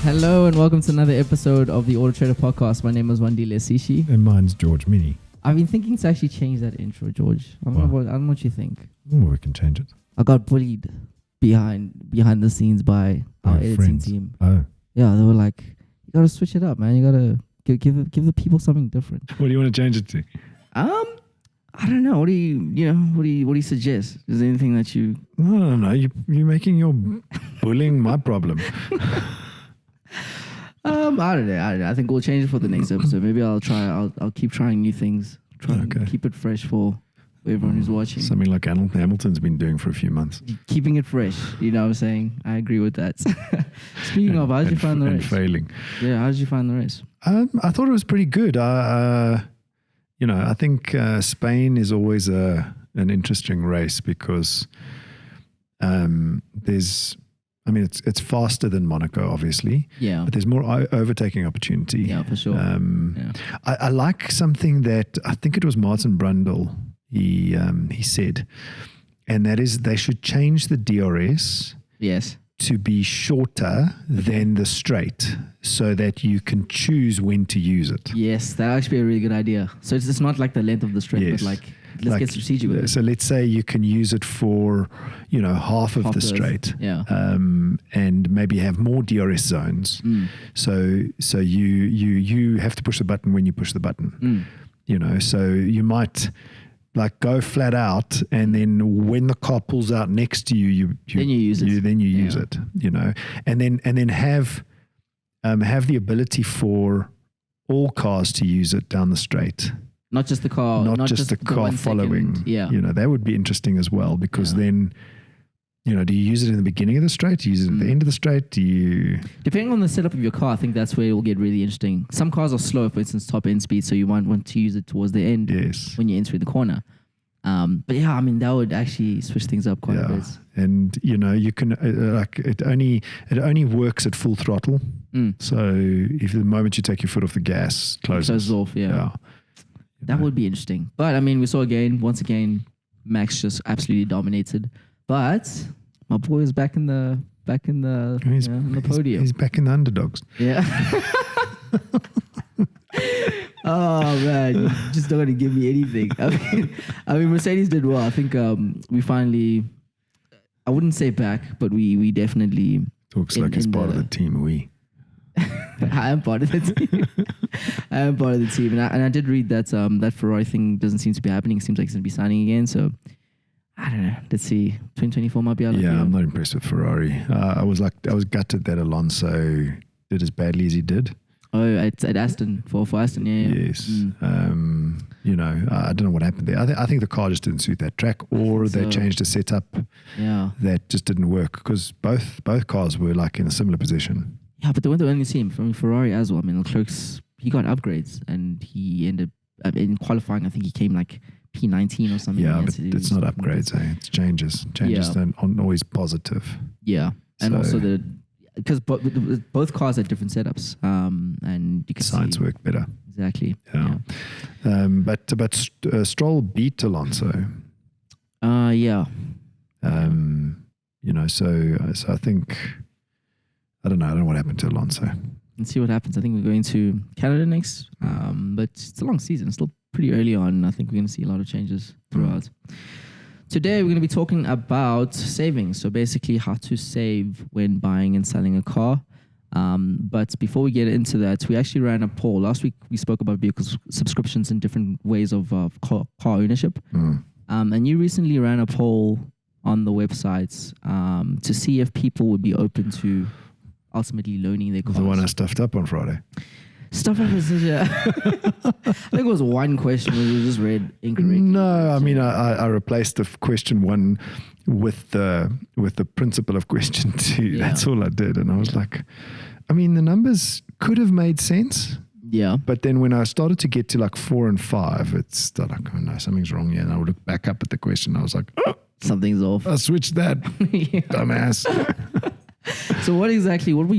Hello and welcome to another episode of the AutoTrader Podcast. My name is Wandile Sishi. And mine's George Mienie. I've been thinking to actually change that intro, George. I don't know what you think. Oh, we can change it. I got bullied behind the scenes by our editing friends. team. Oh. Yeah, they were like, you got to switch it up, man. You got to give the people something different. What do you want to change it to? I don't know. What do you suggest? Is there anything that you... No. You're making your bullying my problem. I don't know. I think we'll change it for the next episode. Maybe I'll keep trying new things. Try and keep it fresh for everyone who's watching. Something like Hamilton's been doing for a few months. Keeping it fresh. You know what I'm saying? I agree with that. Speaking of, how did you find the race? And failing. Yeah, how did you find the race? I thought it was pretty good. I think Spain is always an interesting race because it's faster than Monaco, obviously. Yeah. But there's more overtaking opportunity. Yeah, for sure. I like something that I think it was Martin Brundle, he said, and that is they should change the DRS to be shorter than the straight so that you can choose when to use it. Yes, that would actually be a really good idea. So it's not like the length of the straight, but let's get strategic with it. So let's say you can use it for, half of the straight. Yeah. And maybe have more DRS zones. So you have to push the button when you push the button. So you might go flat out, and then when the car pulls out next to you, then you use it. And then have the ability for all cars to use it down the straight. Not just the car, not just the car following. That would be interesting as well, because then, do you use it in the beginning of the straight? Do you use it at the end of the straight? Depending on the setup of your car, I think that's where it will get really interesting. Some cars are slow, for instance, top end speed, so you might want to use it towards the end when you're entering the corner. But yeah, that would actually switch things up quite a bit. And you can it only works at full throttle. So if the moment you take your foot off the gas, closes off. Yeah. That would be interesting. But we saw once again, Max just absolutely dominated. But my boy is back in the in the podium. He's back in the underdogs. Yeah. Oh man, you just don't want to give me anything. Mercedes did well. I think we finally, I wouldn't say back, but we definitely talks like he's part of the team. I am part of the team. and I did read that that Ferrari thing doesn't seem to be happening. It seems like he's going to be signing again. So I don't know. Let's see. 2024 might be out. Yeah, I'm not impressed with Ferrari. I was gutted that Alonso did as badly as he did. Oh, at Aston for Aston, yeah. Yes. I don't know what happened there. I think the car just didn't suit that track, or they changed the setup. Yeah. That just didn't work, because both cars were in a similar position. Yeah, but they weren't the only team. From Ferrari as well. Leclerc's, he got upgrades, and he ended in qualifying. I think he came P19 or something. Yeah, but it's not upgrades. It's changes. Changes aren't always positive. Yeah, and also because both cars had different setups, and you can science worked better. Exactly. Yeah. But Stroll beat Alonso. Yeah. So I think, I don't know what happened to Alonso. Let's see what happens. I think we're going to Canada next, but it's a long season. It's still pretty early on. I think we're going to see a lot of changes throughout. Today, we're going to be talking about savings. So basically how to save when buying and selling a car. But before we get into that, we actually ran a poll. Last week, we spoke about vehicle subscriptions and different ways of car ownership. And you recently ran a poll on the websites to see if people would be open to ultimately loaning their cars. The one I stuffed up on Friday. Stuff like this, I think it was one question where we just read incorrectly. No, I replaced the question one with the principle of question two. Yeah. That's all I did, and I was like, the numbers could have made sense. Yeah. But then when I started to get to 4 and 5, it's oh no, something's wrong here. And I would look back up at the question. I was like, something's off. I switched that, dumbass. So what were you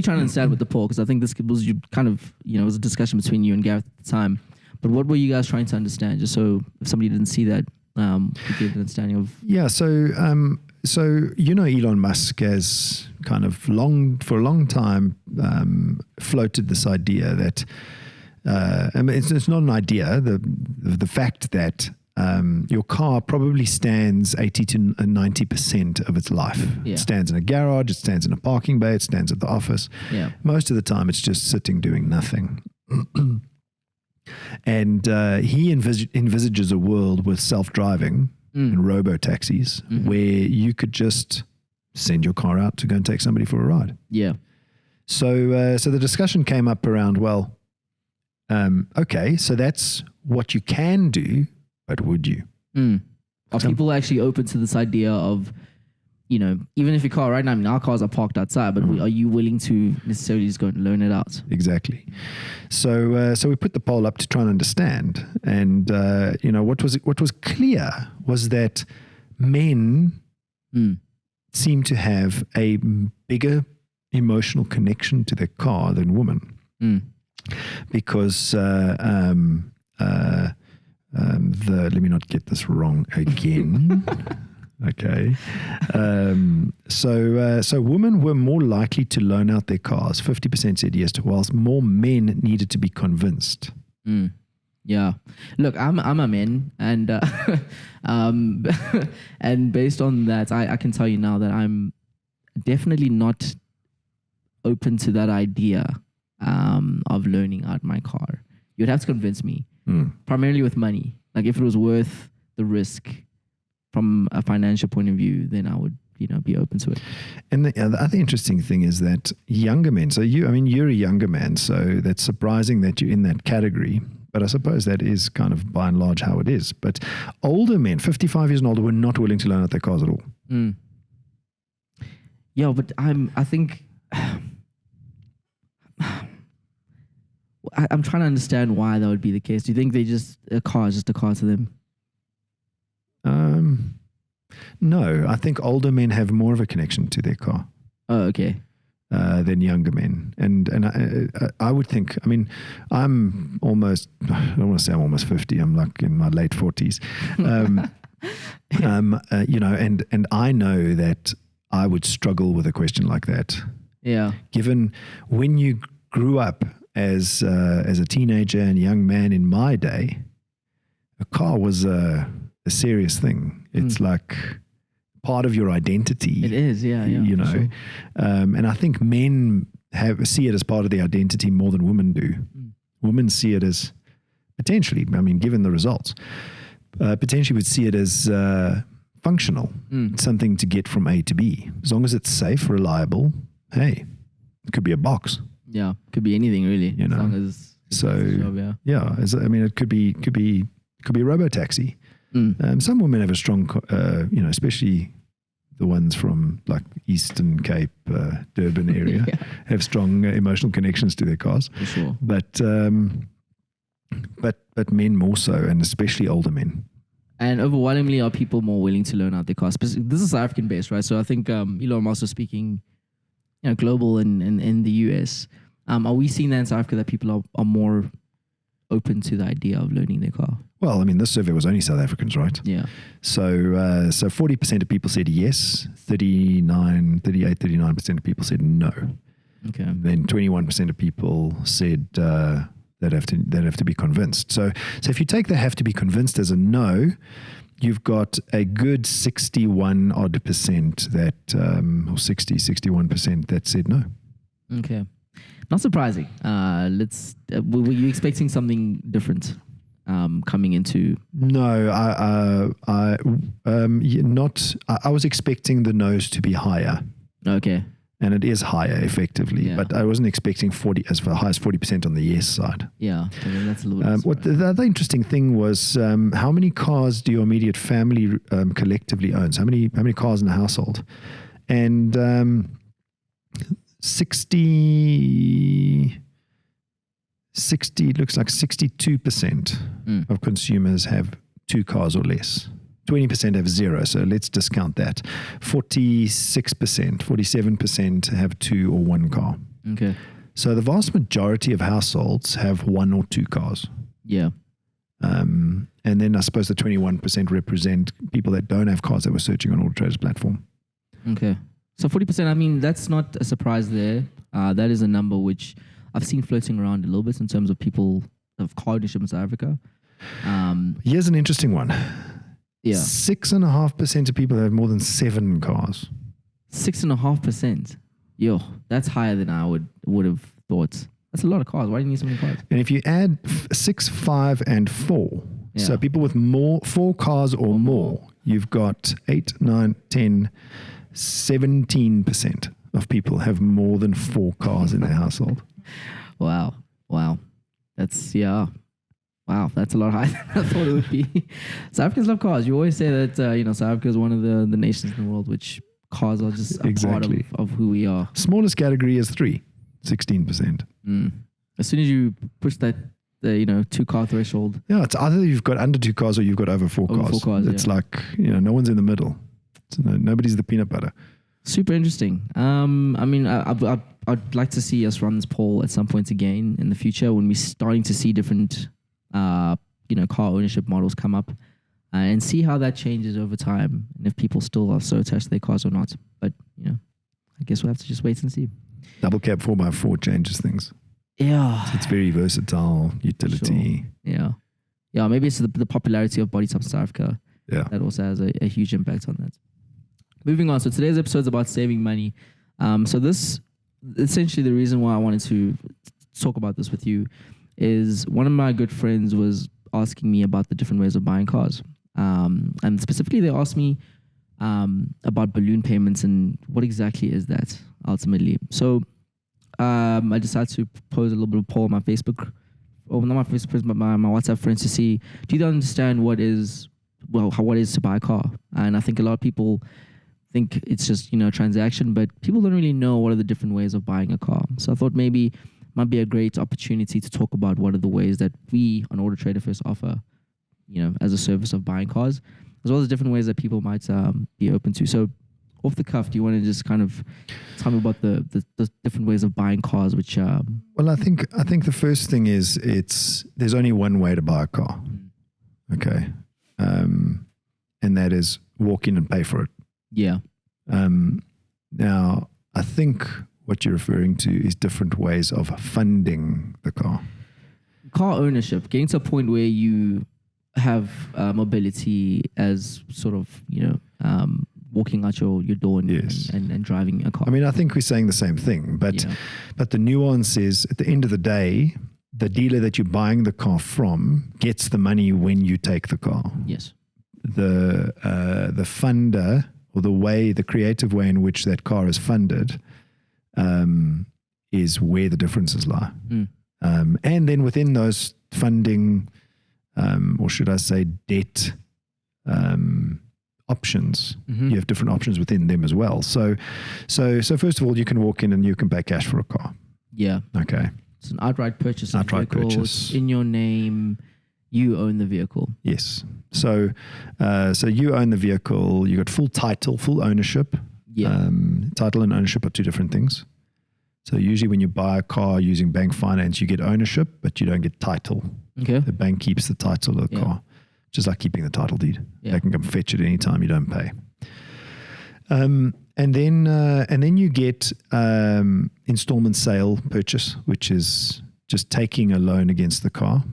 trying to understand with the poll? Because I think this was it was a discussion between you and Gareth at the time. But what were you guys trying to understand? Just so if somebody didn't see that, we give an understanding of. Yeah. So Elon Musk has for a long time floated this idea that I mean, it's not an idea. The fact that your car probably stands 80 to 90% of its life. Yeah. It stands in a garage, it stands in a parking bay, it stands at the office. Yeah. Most of the time, it's just sitting doing nothing. And he envisages a world with self-driving and robo-taxis where you could just send your car out to go and take somebody for a ride. Yeah. So the discussion came up around, well, okay, so that's what you can do, but would you? Are people actually open to this idea of, you know, even if your car right now, I mean, our cars are parked outside, but are you willing to necessarily just go and learn it out? Exactly. So we put the poll up to try and understand, and you know, what was clear was that men seem to have a bigger emotional connection to their car than women, because let me not get this wrong again. Okay. So women were more likely to loan out their cars. 50% said yes, whilst more men needed to be convinced. Yeah. Look, I'm a man, and and based on that, I can tell you now that I'm definitely not open to that idea of loaning out my car. You'd have to convince me, primarily with money. Like if it was worth the risk from a financial point of view, then I would, you know, be open to it. And the other interesting thing is that younger men, so you're a younger man, so that's surprising that you're in that category, but I suppose that is kind of by and large how it is. But older men, 55 years and older, were not willing to loan out their cars at all. Yeah, but I think I'm trying to understand why that would be the case. Do you think a car is just a car to them? No, I think older men have more of a connection to their car. Oh, okay. Than younger men. And I would think, I mean, I'm almost, I don't want to say I'm almost 50, I'm like in my late 40s. You know, and I know that I would struggle with a question like that. Yeah. Given when you grew up as a teenager and young man in my day, a car was a serious thing. It's like part of your identity. It is, yeah. You know, sure. And I think men see it as part of their identity more than women do. Women see it as potentially, I mean, given the results, potentially would see it as functional, something to get from A to B. As long as it's safe, reliable, hey, it could be a box. Yeah, could be anything really. You know, as long as so job, yeah. I mean, it could be a robo taxi. Some women have a strong, you know, especially the ones from like Eastern Cape, Durban area, have strong emotional connections to their cars. For sure. But men more so, and especially older men. And overwhelmingly, are people more willing to loan out their cars? This is South African based, right? So I think Elon also speaking, you know, global and in the US. Are we seeing that in South Africa that people are more open to the idea of loaning their car? Well, I mean, this survey was only South Africans, right? Yeah. So 40% of people said yes, 39% of people said no. Okay. Then 21% of people said they'd have to be convinced. So if you take the have to be convinced as a no, you've got a good 61 odd percent that, or 61% that said no. Okay. Not surprising. Were you expecting something different coming into? No, I was expecting the no's to be higher. Okay. And it is higher effectively, but I wasn't expecting 40 as high as 40% on the yes side. Yeah, I mean, that's a little bit. What the other interesting thing was, how many cars do your immediate family collectively own? So how many cars in a household? And 60 looks like 62% of consumers have 2 cars or less. 20% have 0, so let's discount that. 47% have 2 or 1 car. Okay. So the vast majority of households have 1 or 2 cars. Yeah. And then I suppose the 21% represent people that don't have cars that were searching on AutoTrader's platform. Okay. So 40%, I mean, that's not a surprise there. That is a number which I've seen floating around a little bit in terms of people of car ownership in South Africa. Here's an interesting one. Yeah. 6.5% of people have more than 7 cars. 6.5%. Yo, that's higher than I would have thought. That's a lot of cars. Why do you need so many cars? And if you add 6, 5, and 4, so people with 4 cars or more, you've got 8, 9, 10, 17% of people have more than 4 cars in their household. Wow. That's Wow, that's a lot higher than I thought it would be. South Africans love cars. You always say that, South Africa is one of the nations in the world which cars are just a part of who we are. Smallest category is 3, 16%. As soon as you push that, 2-car threshold. Yeah, it's either you've got under 2 cars or you've got over 4 cars. It's like, no one's in the middle. Nobody's the peanut butter. Super interesting. I'd like to see us run this poll at some point again in the future when we're starting to see different, car ownership models come up, and see how that changes over time and if people still are so attached to their cars or not. But, I guess we'll have to just wait and see. Double cab 4x4 changes things. Yeah. So it's very versatile, utility. Sure. Yeah, maybe it's the popularity of body types in South Africa. Yeah. That also has a huge impact on that. Moving on. So today's episode is about saving money. So this, essentially the reason why I wanted to talk about this with you is one of my good friends was asking me about the different ways of buying cars. And specifically they asked me about balloon payments and what exactly is that ultimately. So I decided to pose a little bit of poll on my Facebook, or not my Facebook, but my WhatsApp friends to see, do you understand what is to buy a car? And I think a lot of people think it's just, a transaction, but people don't really know what are the different ways of buying a car. So I thought maybe it might be a great opportunity to talk about what are the ways that we on AutoTrader first offer, as a service of buying cars, as well as different ways that people might be open to. So off the cuff, do you want to just kind of tell me about the different ways of buying cars? Which well, I think the first thing is there's only one way to buy a car, okay, and that is walk in and pay for it. Yeah. Now, I think what you're referring to is different ways of funding the car. Car ownership, getting to a point where you have mobility as sort of walking out your door and driving a car. I mean, I think we're saying the same thing, but the nuance is at the end of the day, the dealer that you're buying the car from gets the money when you take the car. Yes. The funder, or the creative way in which that car is funded, is where the differences lie. And then within those funding, or should I say debt, options. You have different options within them as well. So first of all, you can walk in and you can pay cash for a car. Yeah. Okay. It's an outright purchase. Purchase. In your name, you own the vehicle. Yes. So you own the vehicle. You got full title, full ownership. Yeah. Title and ownership are 2 different things. So usually when you buy a car using bank finance, you get ownership, but you don't get title. Okay. The bank keeps the title of the car. Just like keeping the title deed. Yeah. They can come fetch it anytime you don't pay. And then you get installment sale purchase, which is just taking a loan against the car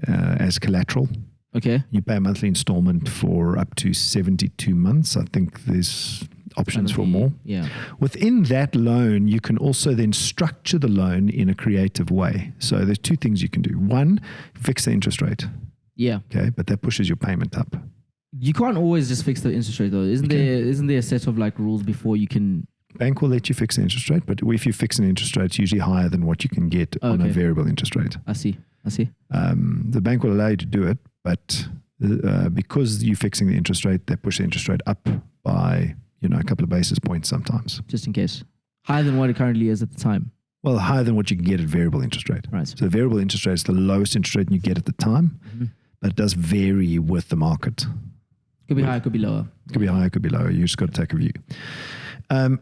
as collateral. Okay. You pay a monthly installment for up to 72 months. I think there's options for more. Yeah. Within that loan, you can also then structure the loan in a creative way. So there's 2 things you can do. One, fix the interest rate. Yeah. Okay, but that pushes your payment up. You can't always just fix the interest rate though. Isn't there a set of rules before you can? Bank will let you fix the interest rate, but if you fix an interest rate, it's usually higher than what you can get on a variable interest rate. I see. The bank will allow you to do it, but because you're fixing the interest rate, they push the interest rate up by a couple of basis points sometimes. Just in case. Higher than what it currently is at the time. Well, higher than what you can get at variable interest rate. Right. So variable interest rate is the lowest interest rate you get at the time, but it does vary with the market. Could be higher, could be lower. Could be higher, could be lower. You just got to take a view.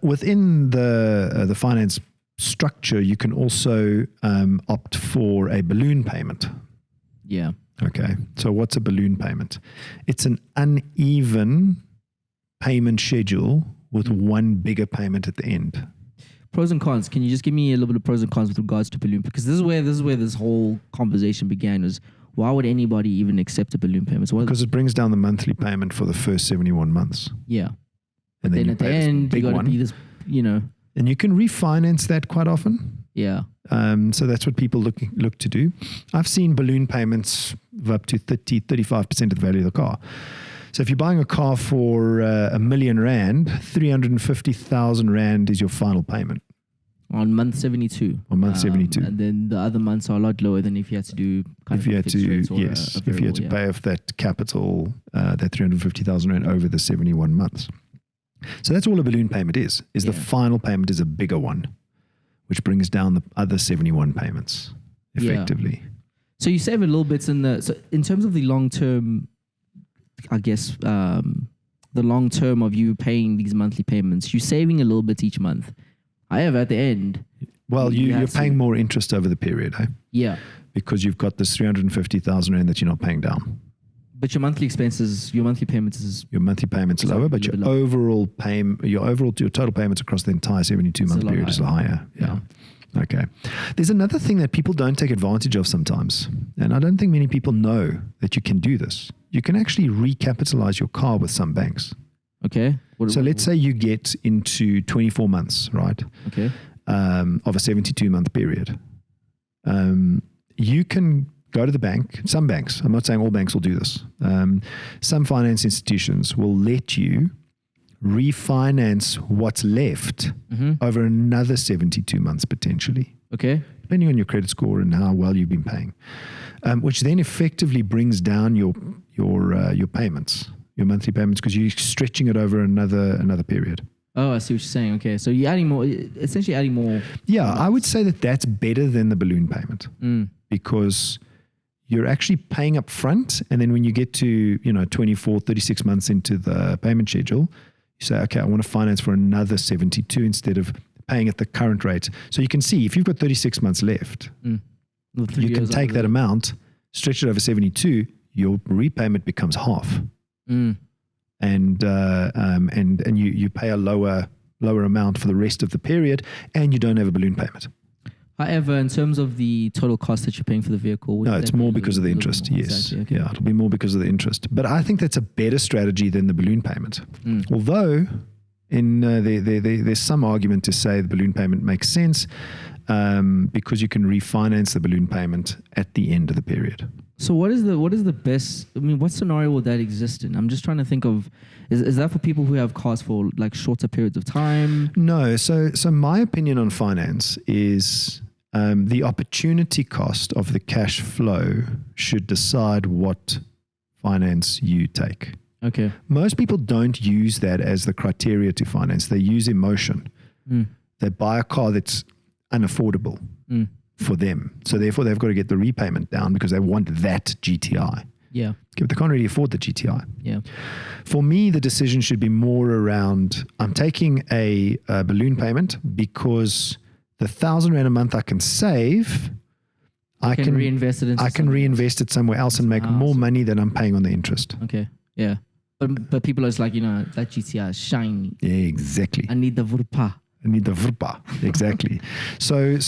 Within the finance structure, you can also opt for a balloon payment. Yeah. Okay. So what's a balloon payment? It's an uneven payment schedule with one bigger payment at the end. Pros and cons. Can you just give me a little bit of pros and cons with regards to balloon? Because this is where this whole conversation began. Was why would anybody even accept a balloon payment? So because it brings down the monthly payment for the first 71 months. Yeah. And then at the end, you got to be this, And you can refinance that quite often. Yeah. So that's what people look to do. I've seen balloon payments of up to 30-35% of the value of the car. So if you're buying a car for R1 million, 350,000 Rand is your final payment. On month 72. On month 72. And then the other months are a lot lower than if you had to do if you had to pay off that capital, that 350,000 Rand over the 71 months. So that's all a balloon payment is the final payment is a bigger one, which brings down the other 71 payments effectively. Yeah. So you save a little bit in terms of the long term, I guess, the long term of you paying these monthly payments, you're saving a little bit each month. However, at the end, well, you're paying more interest over the period, eh? Yeah. Because you've got this 350,000 Rand that you're not paying down. But your monthly payments are lower, but your total payments across the entire 72-month period is higher. Yeah. Okay. There's another thing that people don't take advantage of sometimes, and I don't think many people know that you can do this. You can actually recapitalize your car with some banks. Okay. Let's say you get into 24 months, right? Okay. Of a 72-month period. You can go to the bank. Some banks, I'm not saying all banks will do this. Some finance institutions will let you refinance what's left over another 72 months potentially. Okay. Depending on your credit score and how well you've been paying, which then effectively brings down your payments, your monthly payments, because you're stretching it over another period. Oh, I see what you're saying. Okay, so you're essentially adding more. Yeah, I would say that's better than the balloon payment because you're actually paying up front, and then when you get to 24, 36 months into the payment schedule, you say, okay, I want to finance for another 72 instead of paying at the current rate. So you can see if you've got 36 months left, you can take that amount, stretch it over 72, your repayment becomes half. And you pay a lower amount for the rest of the period, and you don't have a balloon payment. However, in terms of the total cost that you're paying for the vehicle, no, it's more because of the interest. Yes, exactly. Okay. Yeah, it'll be more because of the interest. But I think that's a better strategy than the balloon payment. Although, there's some argument to say the balloon payment makes sense because you can refinance the balloon payment at the end of the period. So what is the best? I mean, what scenario would that exist in? I'm just trying to think of. Is that for people who have cars for like shorter periods of time? No. So my opinion on finance is the opportunity cost of the cash flow should decide what finance you take. Okay. Most people don't use that as the criteria to finance. They use emotion. They buy a car that's unaffordable for them. So therefore they've got to get the repayment down because they want that GTI. Yeah. But they can't really afford the GTI. Yeah. For me, the decision should be more around, I'm taking a balloon payment because the 1,000 Rand a month I can save, I can reinvest it somewhere else and make more money than I'm paying on the interest. Okay. Yeah. But people are just like, that GTI is shiny. Yeah, exactly. I need the Vurpa. Exactly. So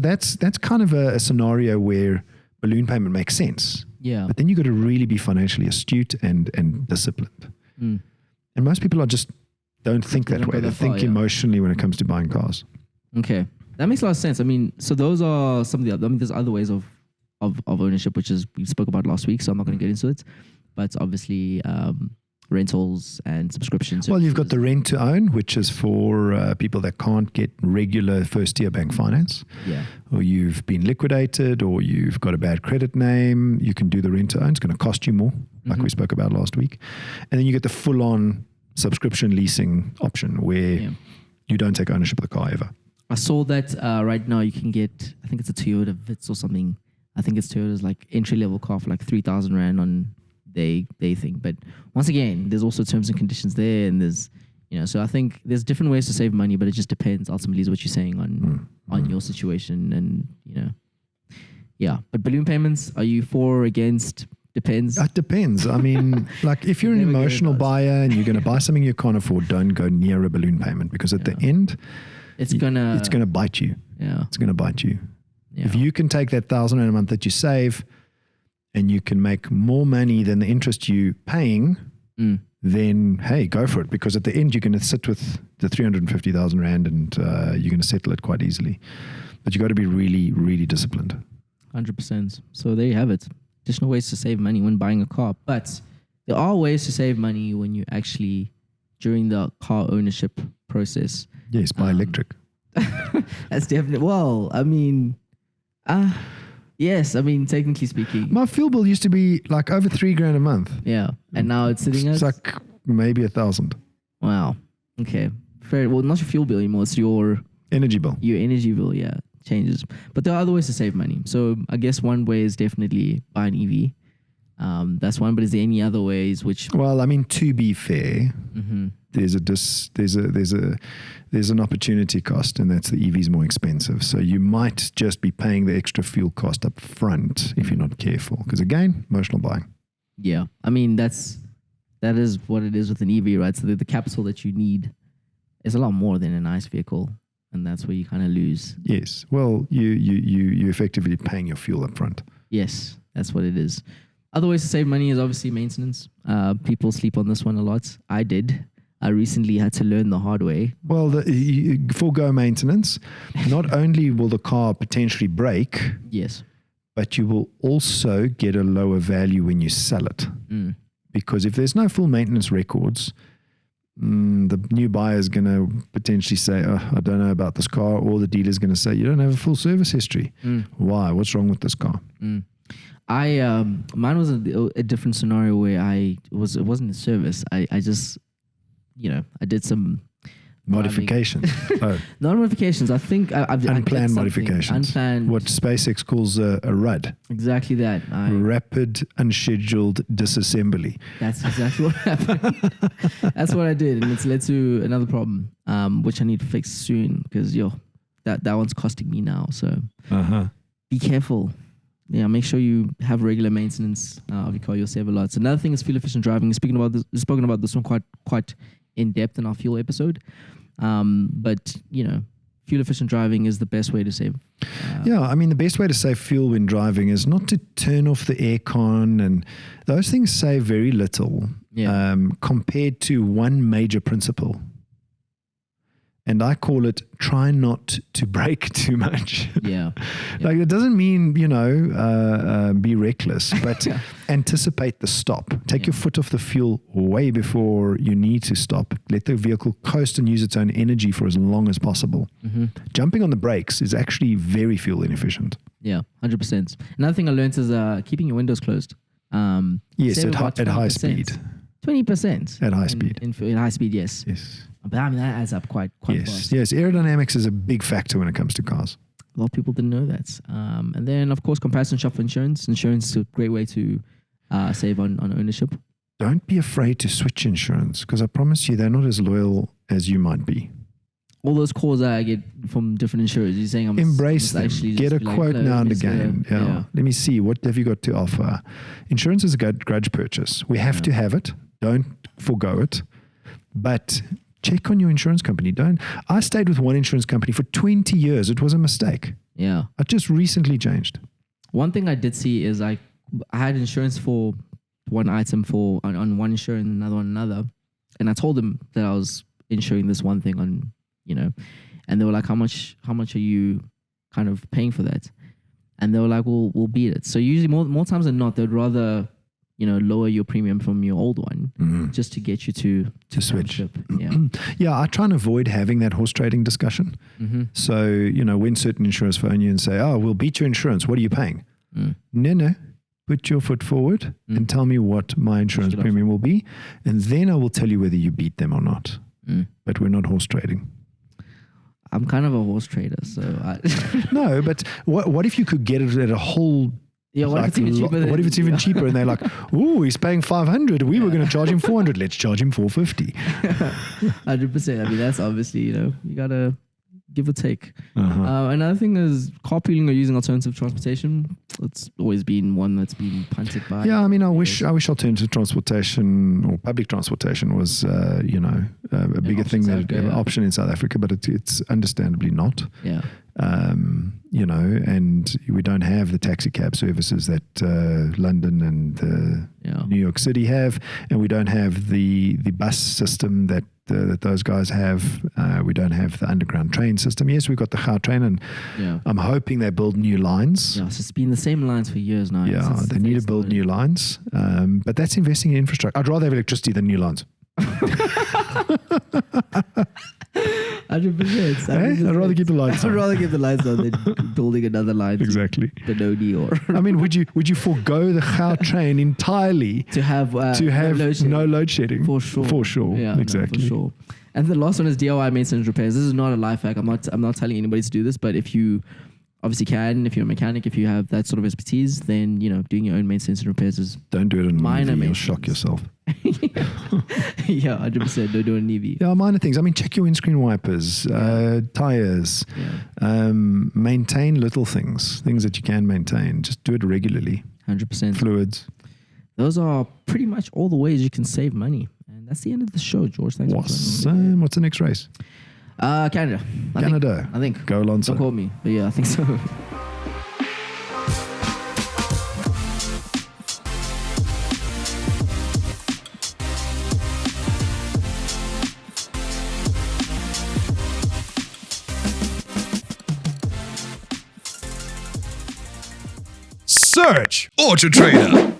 that's kind of a scenario where balloon payment makes sense. Yeah. But then you got to really be financially astute and disciplined. And most people don't think that way. They think emotionally when it comes to buying cars. Okay. That makes a lot of sense. I mean, so those are some of the other, there's other ways of ownership, which is we spoke about last week, so I'm not going to get into it. But obviously, rentals and subscriptions. Well, you've got the rent to own, which is for people that can't get regular first-tier bank finance. Yeah. Or you've been liquidated, or you've got a bad credit name. You can do the rent to own. It's going to cost you more, like we spoke about last week. And then you get the full-on subscription leasing option where you don't take ownership of the car ever. I saw that right now you can get, I think it's a Toyota Vitz or something. I think it's Toyota's like entry-level car for like 3,000 Rand on they think. But once again, there's also terms and conditions there, and there's, so I think there's different ways to save money, but it just depends ultimately is what you're saying on your situation. And, yeah. But balloon payments, are you for or against? Depends. It depends. I mean, like if you're an emotional buyer and you're going to buy something you can't afford, don't go near a balloon payment because at the end, it's gonna bite you. Yeah. It's gonna bite you. Yeah. If you can take that $1,000 a month that you save and you can make more money than the interest you paying, then hey, go for it. Because at the end, you're going to sit with the 350,000 Rand and you're going to settle it quite easily. But you got to be really, really disciplined. 100%. So there you have it. Additional ways to save money when buying a car. But there are ways to save money when you actually, during the car ownership process. Yes, buy electric. That's definitely, well, I mean, yes, I mean, technically speaking. My fuel bill used to be like over $3,000 a month. Yeah. And now it's sitting at? It's like maybe 1,000. Wow. Okay. Fair. Well, not your fuel bill anymore. It's your energy bill. Your energy bill, yeah, changes. But there are other ways to save money. So I guess one way is definitely buy an EV. That's one. But is there any other ways which? Well, I mean, to be fair, there's an opportunity cost, and that's the EV is more expensive. So you might just be paying the extra fuel cost up front if you're not careful. Because again, emotional buying. Yeah, I mean that is what it is with an EV, right? So the capital that you need is a lot more than a nice vehicle, and that's where you kind of lose. Yes. Well, you effectively paying your fuel up front. Yes, that's what it is. Other ways to save money is obviously maintenance. People sleep on this one a lot. I did. I recently had to learn the hard way. Well, forego maintenance. Not only will the car potentially break, yes, but you will also get a lower value when you sell it. Because if there's no full maintenance records, the new buyer is going to potentially say, oh, I don't know about this car, or the dealer is going to say, you don't have a full service history. Why? What's wrong with this car? Mine was a different scenario where it wasn't a service. I just, I did some modifications. Not modifications. I think I've unplanned modifications. Unplanned. What SpaceX calls a RUD. Exactly that. Rapid Unscheduled Disassembly. That's exactly what happened. That's what I did, and it's led to another problem, which I need to fix soon because that one's costing me now. So be careful. Yeah, make sure you have regular maintenance of your car. You'll save a lot. So another thing is fuel efficient driving. We've spoken about this one quite in depth in our fuel episode. But fuel efficient driving is the best way to save. I mean, the best way to save fuel when driving is not to turn off the aircon, and those things save very little compared to one major principle. And I call it try not to brake too much. Yeah. Like it doesn't mean, be reckless, but anticipate the stop. Take your foot off the fuel way before you need to stop. Let the vehicle coast and use its own energy for as long as possible. Jumping on the brakes is actually very fuel inefficient. Yeah, 100%. Another thing I learned is keeping your windows closed. Yes, at high speed. 20% at high speed. In high speed, yes. Yes. But I mean, that adds up quite fast. Yes, aerodynamics is a big factor when it comes to cars. A lot of people didn't know that. And then, of course, comparison shop for insurance. Insurance is a great way to save on ownership. Don't be afraid to switch insurance because I promise you they're not as loyal as you might be. All those calls that I get from different insurers, you're saying embrace them. Get a quote now and again. Let me see, what have you got to offer? Insurance is a grudge purchase. We have to have it. Don't forgo it. But check on your insurance company. I stayed with one insurance company for 20 years. It was a mistake. Yeah. I just recently changed. One thing I did see is I had insurance for one item on one insurance and another on another. And I told them that I was insuring this one thing on, and they were like, how much are you kind of paying for that? And they were like, we'll beat it. So usually more times than not, they'd rather, lower your premium from your old one just to get you to switch. Yeah. I try and avoid having that horse trading discussion. So, when certain insurers phone you and say, oh, we'll beat your insurance, what are you paying? No. Put your foot forward and tell me what my insurance premium will be. And then I will tell you whether you beat them or not. But we're not horse trading. I'm kind of a horse trader, so no, but what if you could get it at a whole... Yeah, what if it's even cheaper? What if it's even cheaper? And they're like, "Ooh, he's paying 500. We were going to charge him 400. Let's charge him 450." 100%. I mean, that's obviously you gotta give or take. Another thing is carpooling or using alternative transportation. It's always been one that's been punted by. Yeah, I mean, I wish alternative transportation or public transportation was, a bigger thing option in South Africa, but it's understandably not. Yeah. And we don't have the taxi cab services that London and New York City have, and we don't have the bus system that those guys have. We don't have the underground train system. Yes, we've got the Gautrain, and I'm hoping they build new lines. Yeah, so it's been the same lines for years now. Yeah, they need to build new lines, but that's investing in infrastructure. I'd rather have electricity than new lines. 100%. I'd rather keep the lights on. I'd rather keep the lights on than building another line. Exactly. Benoni or. I mean, would you forego the Gautrain entirely to have no load shedding? For sure. For sure. Yeah, exactly. No, for sure. And the last one is DIY maintenance repairs. This is not a life hack. I'm not telling anybody to do this, but if you obviously can, if you're a mechanic, if you have that sort of expertise, then doing your own maintenance and repairs is don't do it in minor. You'll shock yourself. Yeah, 100%. Don't do it in EV. Yeah, minor things. I mean, check your windscreen wipers, tires. Maintain little things that you can maintain. Just do it regularly. 100%. Fluids. Those are pretty much all the ways you can save money. And that's the end of the show, George. Thanks for joining. What's the next race? Canada. I think. Go Alonso. Don't quote me, but yeah, I think so. Search AutoTrader.